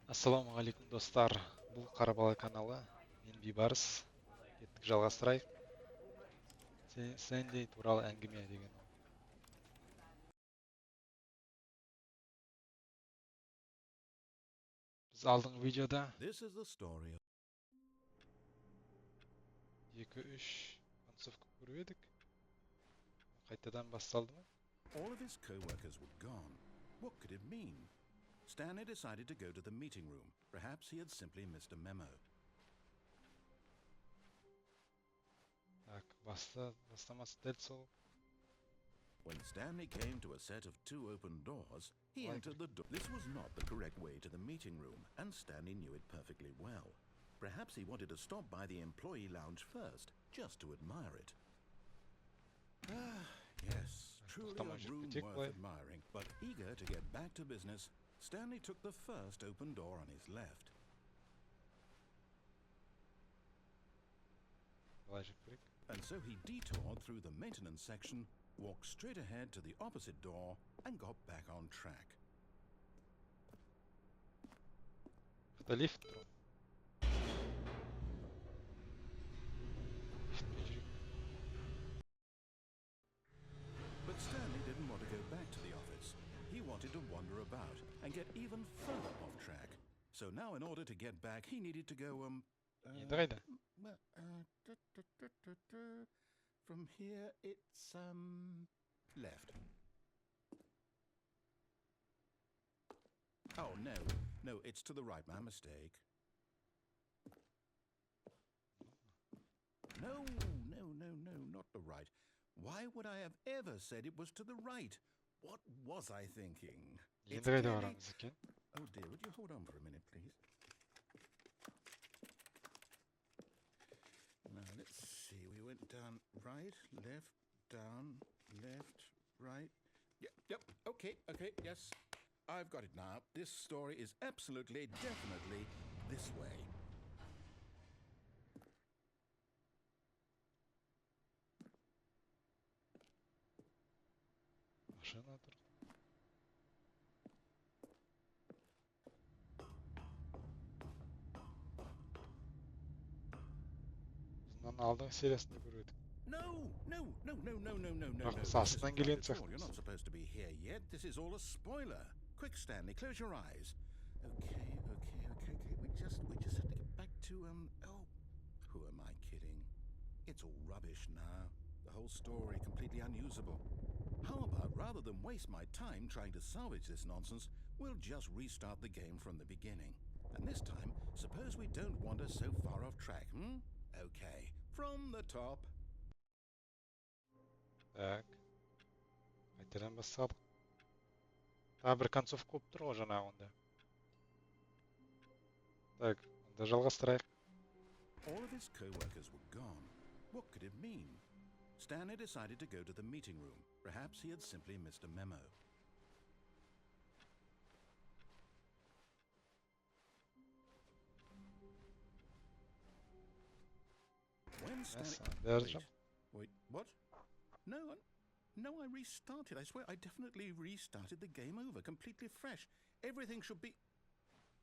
Ассалаумағалейкум достар, бұл қарабала каналы, мен Бейбарыс, кеттік жалғастырайық. Сэнди туралы әңгіме деген ол. Біз алдыңғы видеода 2-3 концовка көріп едік. Қайтадан басталды ма? All of his co-workers were gone. What could it mean? Stanley decided to go to the meeting room. Perhaps he had simply missed a memo. Так, бастамасы дәл сол. When Stanley came to a set of 2 open doors, he entered the door. This was not the correct way to the meeting room, and Stanley knew it perfectly well. Perhaps he wanted to stop by the employee lounge first, just to admire it. Yes, truly a room worth admiring. But eager to get back to business, Stanley took the first open door on his left. And so he detoured through the maintenance section, walked straight ahead to the opposite door, and got back on track. The lift. But Stanley didn't want to go back to the office. He wanted to wander about and get even further off track. So now in order to get back, he needed to go, from here, it's, left. Oh, no, it's to the right, my mistake. No, not the right. Why would I have ever said it was to the right? What was I thinking? It's clearly... Oh dear, would you hold on for a minute, please? Now, let's see. We went down, right, left, down, left, right. Yep, okay, yes. I've got it now. This story is absolutely, definitely this way. Машина тұр. Бұнан алдың сериясында көріп едік. No. Бірақ астынан келген сияқты. You're not supposed to be here yet. This is all a spoiler. Quick, Stanley, close your eyes. Okay. We just have to get back to, who am I kidding? It's all rubbish now. The whole story completely unusable. How about, rather than waste my time trying to salvage this nonsense, we'll just restart the game from the beginning. And this time, suppose we don't wander so far off track, Okay, from the top. Так. Қайтадан бастадық. Бір концовка болып тұр ғой жаңағы онда. Так, онда жалғастырайық. All of his co-workers were gone. What could it mean? Stanley decided to go to the meeting room. Perhaps he had simply missed a memo. When Stanley... Wait, what? No, I restarted. I swear, I definitely restarted the game over, completely fresh. Everything should be...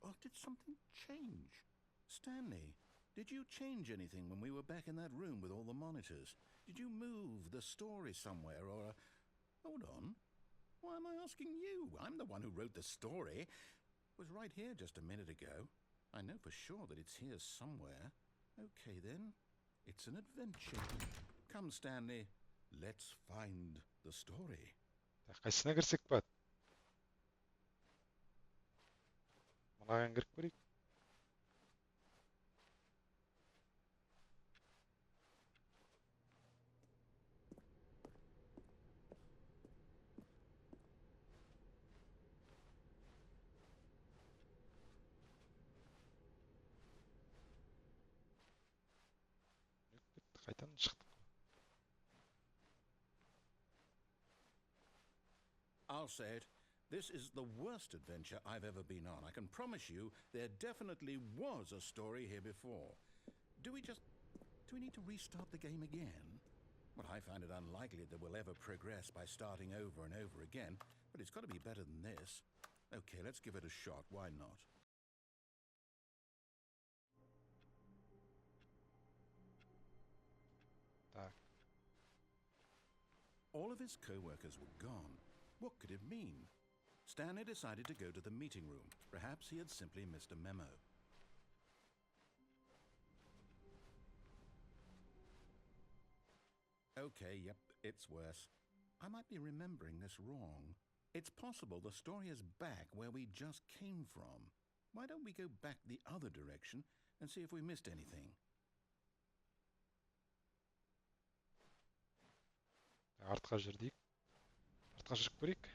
Oh, did something change? Stanley, did you change anything when we were back in that room with all the monitors? Did you move the story somewhere, or... Hold on. Why am I asking you? I'm the one who wrote the story. It was right here just a minute ago. I know for sure that it's here somewhere. Okay, then. It's an adventure. Come, Stanley. Let's find the story. Қайсына кірсек болады? Мынаған кіріп көрейік. Қайтадан шықтық. I'll say it. This is the worst adventure I've ever been on. I can promise you there definitely was a story here before. Do we need to restart the game again? Well, I find it unlikely that we'll ever progress by starting over and over again, but it's got to be better than this. Okay, let's give it a shot. Why not? All of his co-workers were gone. What could it mean? Stanley decided to go to the meeting room. Perhaps he had simply missed a memo. Okay, yep, it's worse. I might be remembering this wrong. It's possible the story is back where we just came from. Why don't we go back the other direction and see if we missed anything? Артқа жүрдік. Артқа жүріп көрейік.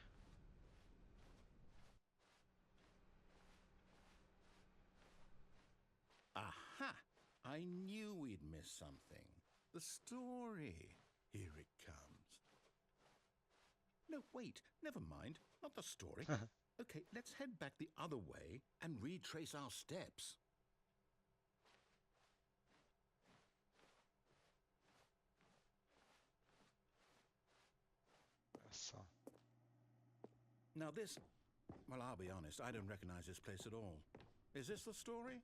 Aha! I knew we'd miss something. The story. Here it comes. No, wait. Never mind. Not the story. Okay, let's head back the other way and retrace our steps. Now this, well, I'll be honest, I don't recognize this place at all. Is this the story?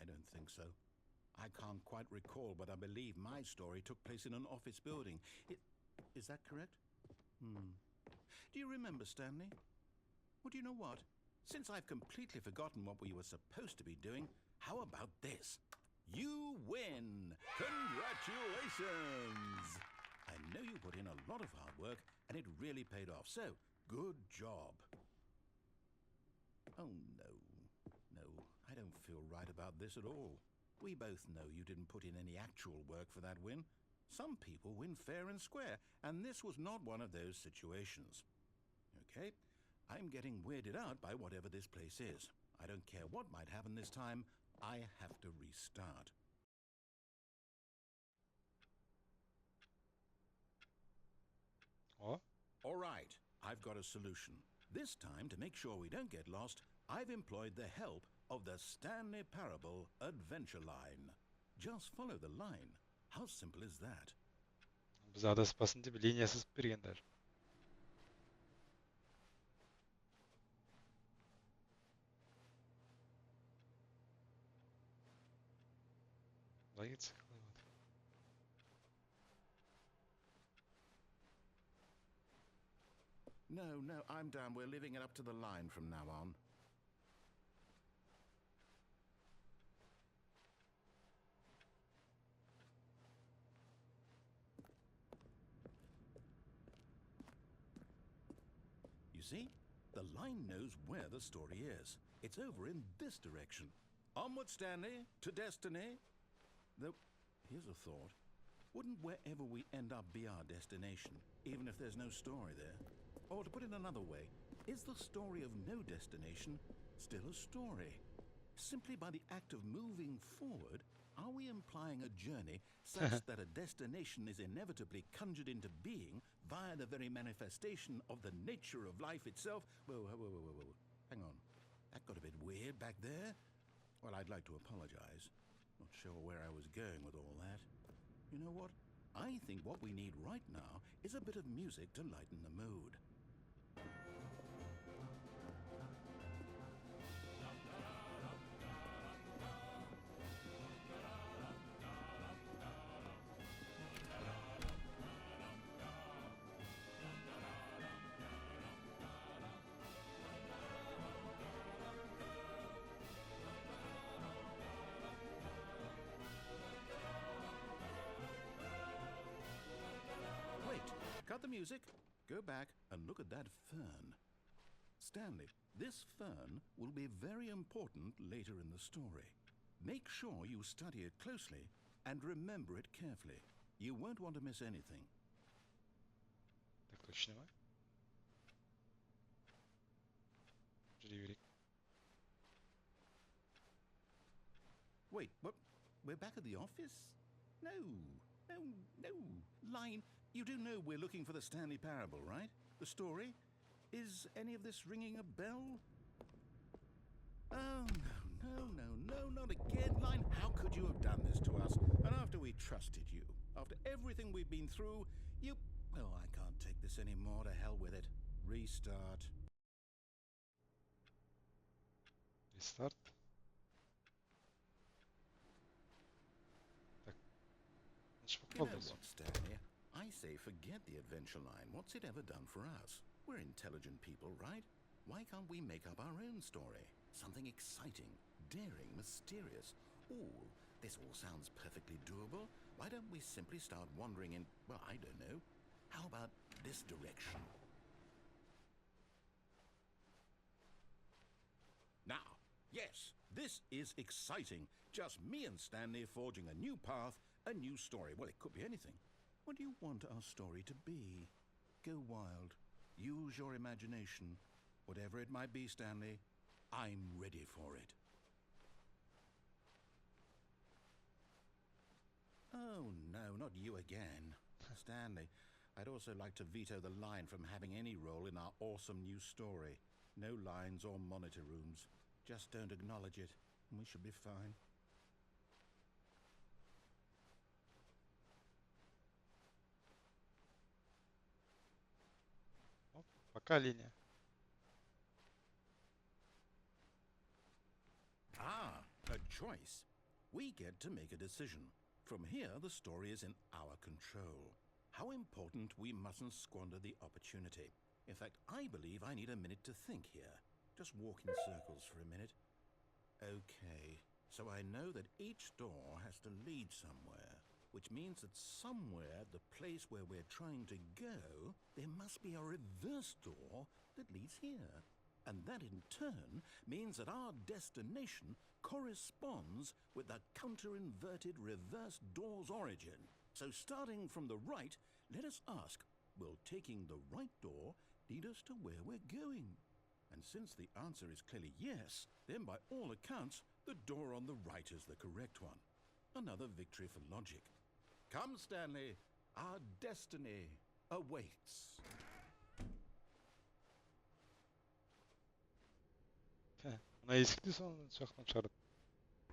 I don't think so. I can't quite recall, but I believe my story took place in an office building. Is that correct? Do you remember, Stanley? Well, do you know what? Since I've completely forgotten what we were supposed to be doing, how about this? You win! Congratulations! I know you put in a lot of hard work, and it really paid off, so good job. Oh, no. No, I don't feel right about this at all. We both know you didn't put in any actual work for that win. Some people win fair and square, and this was not one of those situations. Okay, I'm getting weirded out by whatever this place is. I don't care what might happen this time. I have to restart. Oh? All right, I've got a solution. This time, to make sure we don't get lost, I've employed the help of the Stanley Parable adventure line. Just follow the line. How simple is that? Biz адаспасын деп линия сызып бергендер. Былай кетсек қалай болады? No, I'm down. We're leaving it up to the line from now on. You see? The line knows where the story is. It's over in this direction. Onward, Stanley, to destiny. Though, here's a thought. Wouldn't wherever we end up be our destination, even if there's no story there? Or to put it another way, is the story of no destination still a story? Simply by the act of moving forward, are we implying a journey such that a destination is inevitably conjured into being via the very manifestation of the nature of life itself? Whoa. Hang on. That got a bit weird back there. Well, I'd like to apologize. Not sure where I was going with all that. You know what? I think what we need right now is a bit of music to lighten the mood. Cut the music, go back and look at that fern. Stanley, this fern will be very important later in the story. Make sure you study it closely and remember it carefully. You won't want to miss anything. Так точно ма? Жүре берейік. Wait, what? We're back at the office? No. Line, you do know we're looking for the Stanley Parable, right? The story? Is any of this ringing a bell? Oh, no, not again. Line, how could you have done this to us? And after we trusted you, after everything we've been through, you... Oh, I can't take this anymore. To hell with it. Restart. Restart. Так. You know what, Stanley? I say forget the adventure line. What's it ever done for us? We're intelligent people, right? Why can't we make up our own story? Something exciting, daring, mysterious. Ooh, this all sounds perfectly doable. Why don't we simply start wandering in, well, I don't know. How about this direction? Now, yes, this is exciting. Just me and Stanley forging a new path, a new story. Well, it could be anything. What do you want our story to be? Go wild. Use your imagination. Whatever it might be, Stanley, I'm ready for it. Oh, no, not you again. Stanley, I'd also like to veto the line from having any role in our awesome new story. No lines or monitor rooms. Just don't acknowledge it, and we should be fine. Пока линия. Ah, a choice. We get to make a decision. From here, the story is in our control. How important we mustn't squander the opportunity. In fact, I believe I need a minute to think here. Just walk in circles for a minute. Okay, so I know that each door has to lead somewhere, which means that somewhere, the place where we're trying to go, there must be a reverse door that leads here. And that in turn means that our destination corresponds with the counter-inverted reverse door's origin. So starting from the right, let us ask, will taking the right door lead us to where we're going? And since the answer is clearly yes, then by all accounts, the door on the right is the correct one. Another victory for logic. Come, Stanley, our destiny awaits. Мына есікті сол жақтан шығарып.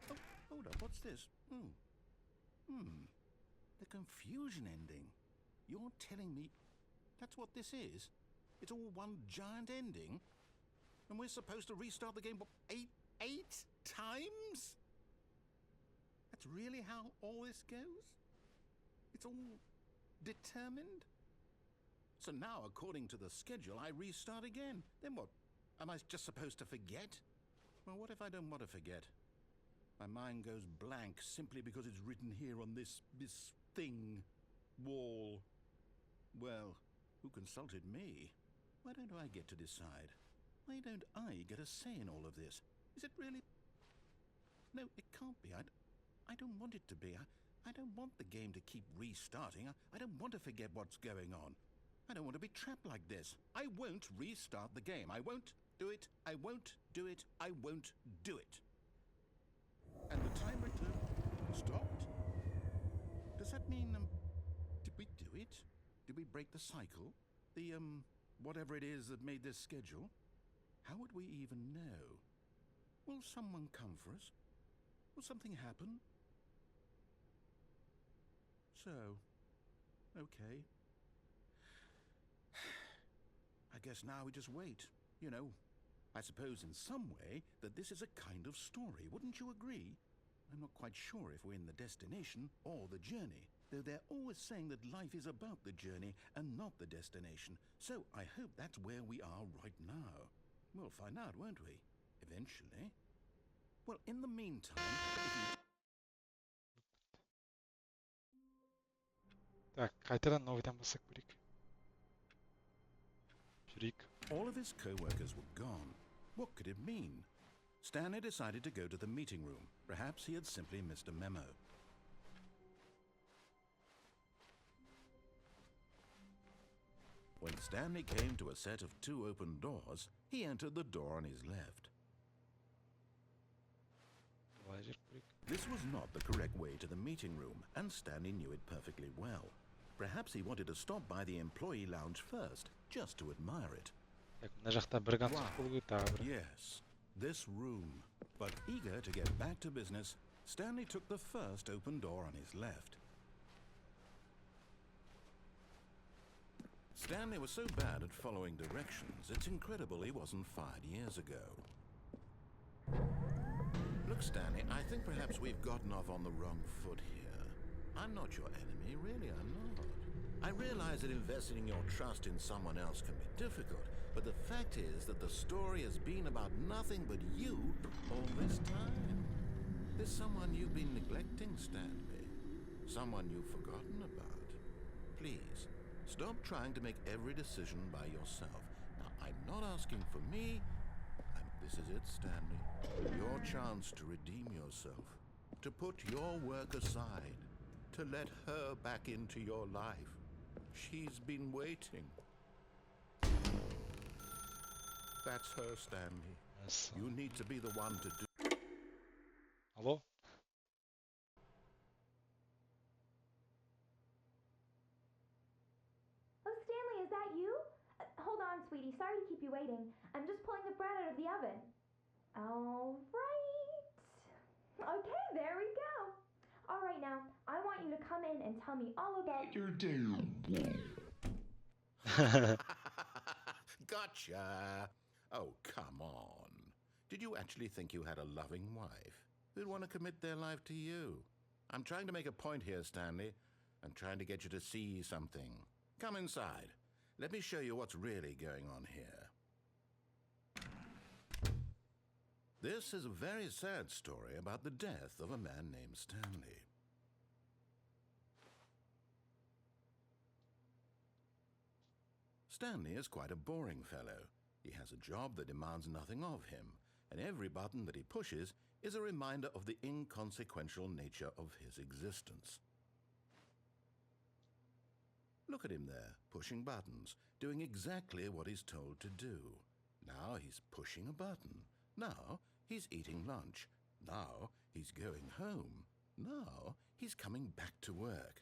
Oh, hold up, what's this? The confusion ending. You're telling me that's what this is? It's all one giant ending? And we're supposed to restart the game, what, eight times? That's really how all this goes? It's all determined? So now, according to the schedule, I restart again. Then what? Am I just supposed to forget? Well, what if I don't want to forget? My mind goes blank simply because it's written here on this thing, wall. Well, who consulted me? Why don't I get to decide? Why don't I get a say in all of this? Is it really? No, it can't be. I don't want it to be. I don't want the game to keep restarting. I don't want to forget what's going on. I don't want to be trapped like this. I won't restart the game. I won't do it. I won't do it. I won't do it. And the timer stopped? Does that mean, did we do it? Did we break the cycle? The, whatever it is that made this schedule? How would we even know? Will someone come for us? Will something happen? So, okay. I guess now we just wait. You know, I suppose in some way that this is a kind of story, wouldn't you agree? I'm not quite sure if we're in the destination or the journey, though they're always saying that life is about the journey and not the destination. So I hope that's where we are right now. We'll find out, won't we? Eventually. Well, in the meantime, Так, қайтадан новыйдан бастап көрейік. Жүрейік. all of his co-workers were gone. What could it mean? Stanley decided to go to the meeting room. Perhaps he had simply missed a memo. When Stanley came to a set of 2 open doors, he entered the door on his left. This was not the correct way to the meeting room, and Stanley knew it perfectly well. Perhaps he wanted to stop by the employee lounge first, just to admire it. Yes, this room. But eager to get back to business, Stanley took the first open door on his left. Stanley was so bad at following directions, it's incredible he wasn't fired years ago. Look, Stanley, I think perhaps we've gotten off on the wrong foot here. I'm not your enemy, really, I'm not. I realize that investing your trust in someone else can be difficult, but the fact is that the story has been about nothing but you all this time. There's someone you've been neglecting, Stanley. Someone you've forgotten about. Please, stop trying to make every decision by yourself. Now, I'm not asking for me. This is it, Stanley. Your chance to redeem yourself. To put your work aside. To let her back into your life. She's been waiting. That's her, Stanley. Yes. You need to be the one to do. Hello? Oh, Stanley, is that you? Hold on, sweetie. Sorry to keep you waiting. I'm just pulling the bread out of the oven. All right. Okay, there we go. All right, now, I want you to come in and tell me all about your day. Gotcha. Oh, come on. Did you actually think you had a loving wife who'd want to commit their life to you? I'm trying to make a point here, Stanley. I'm trying to get you to see something. Come inside. Let me show you what's really going on here. This is a very sad story about the death of a man named Stanley. Stanley is quite a boring fellow. He has a job that demands nothing of him, and every button that he pushes is a reminder of the inconsequential nature of his existence. Look at him there, pushing buttons, doing exactly what he's told to do. Now he's pushing a button. Now he's eating lunch. Now he's going home. Now he's coming back to work.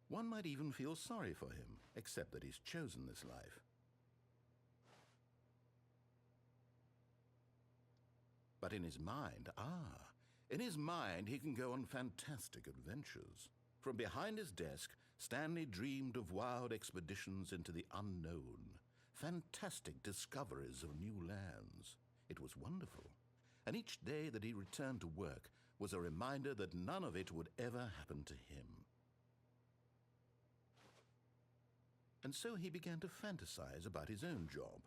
One might even feel sorry for him, except that he's chosen this life. But in his mind, he can go on fantastic adventures. From behind his desk, Stanley dreamed of wild expeditions into the unknown, fantastic discoveries of new lands. It was wonderful. And each day that he returned to work was a reminder that none of it would ever happen to him. And so he began to fantasize about his own job.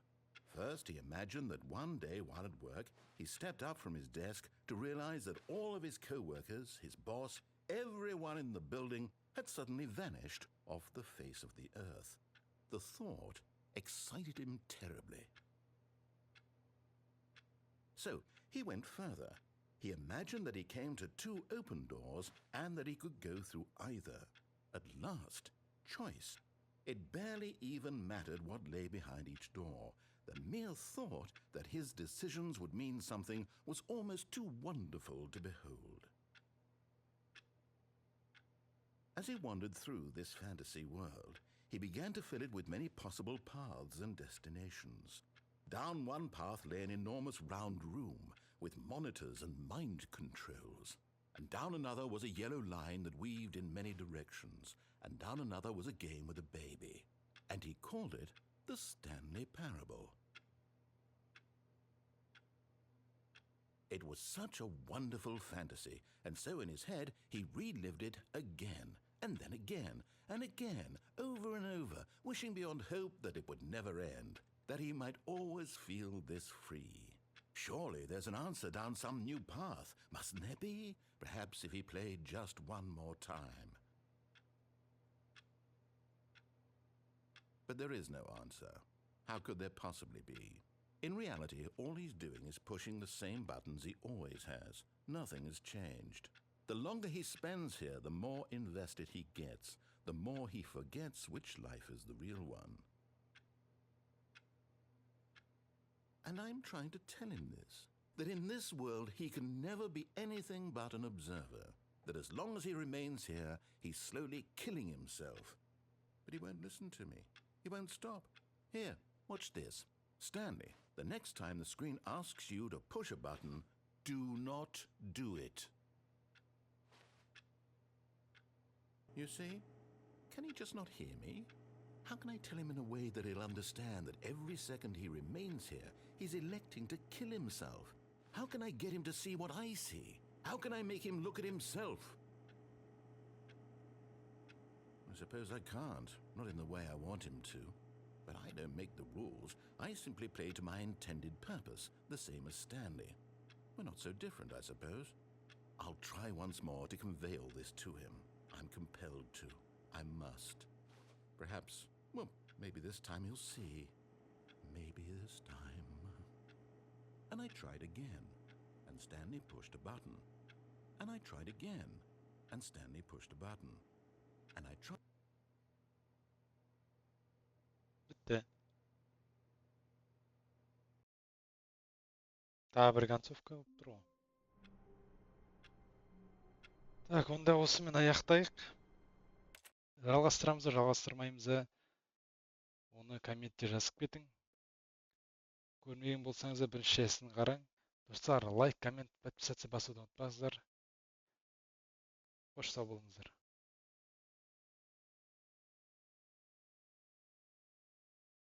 First, he imagined that one day while at work, he stepped up from his desk to realize that all of his co-workers, his boss, everyone in the building had suddenly vanished off the face of the earth. The thought excited him terribly. So he went further. He imagined that he came to 2 open doors and that he could go through either. At last, choice. It barely even mattered what lay behind each door. The mere thought that his decisions would mean something was almost too wonderful to behold. As he wandered through this fantasy world, he began to fill it with many possible paths and destinations. Down one path lay an enormous round room with monitors and mind controls. And down another was a yellow line that weaved in many directions. And down another was a game with a baby. And he called it the Stanley Parable. It was such a wonderful fantasy, and so in his head he relived it again, and then again, and again, over and over, wishing beyond hope that it would never end, that he might always feel this free. Surely there's an answer down some new path, mustn't there be? Perhaps if he played just one more time. But there is no answer. How could there possibly be? In reality, all he's doing is pushing the same buttons he always has. Nothing has changed. The longer he spends here, the more invested he gets, the more he forgets which life is the real one. And I'm trying to tell him this, that in this world he can never be anything but an observer, that as long as he remains here, he's slowly killing himself. But he won't listen to me. He won't stop. Here, watch this. Stanley, the next time the screen asks you to push a button, do not do it. You see? Can he just not hear me? How can I tell him in a way that he'll understand that every second he remains here, he's electing to kill himself? How can I get him to see what I see? How can I make him look at himself? I suppose I can't. Not in the way I want him to. But I don't make the rules. I simply play to my intended purpose, the same as Stanley. We're not so different, I suppose. I'll try once more to convey all this to him. I'm compelled to. I must. Perhaps, well, maybe this time he'll see. Maybe this time. And I tried again, and Stanley pushed a button. And I tried again, and Stanley pushed a button. And I tried. Bitti. Daha bir концовка болып тұр ғой. Так, онда осымен аяқтайық. Жалғастырамыз ба, жалғастырмаймыз ба? Оны комментте жазып кетің. Көрмеген болсаңыз біріншісін қараң. Достар, лайк, коммент, подписаться басуды ұмытпаңыздар. Қош сау болыңыздар.